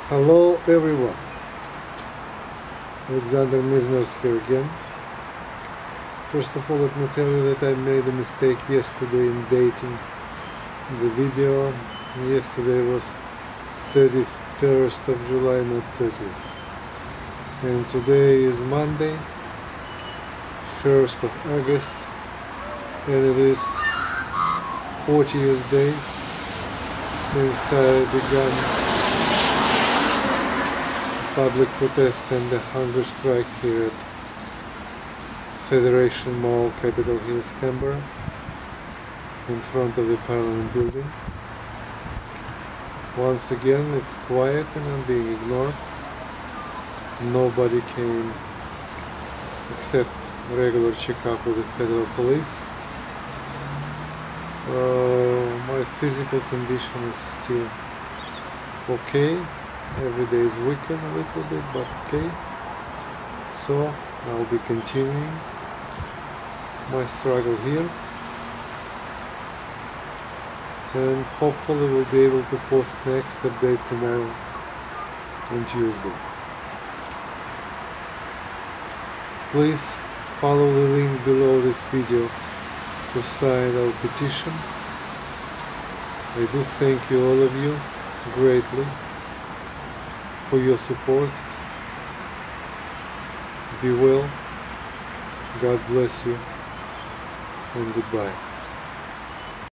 Hello everyone, Alexander Misners here again. First of all, let me tell you that I made a mistake yesterday in dating the video. Yesterday was 31st of July, not 30th. And today is Monday, 1st of August, and it is 40th day since I began public protest and the hunger strike here at Federation Mall, Capitol Hill, Canberra, in front of the Parliament building. Once again, it's quiet and I'm being ignored. Nobody came except regular checkup with the federal police. My physical condition is still okay. Every day is weaker a little bit, but okay. So I'll be continuing my struggle here, and hopefully we'll be able to post next update tomorrow on Tuesday. Please follow the link below this video to sign our petition. I do thank you, all of you, greatly for your support. Be well, God bless you, and goodbye.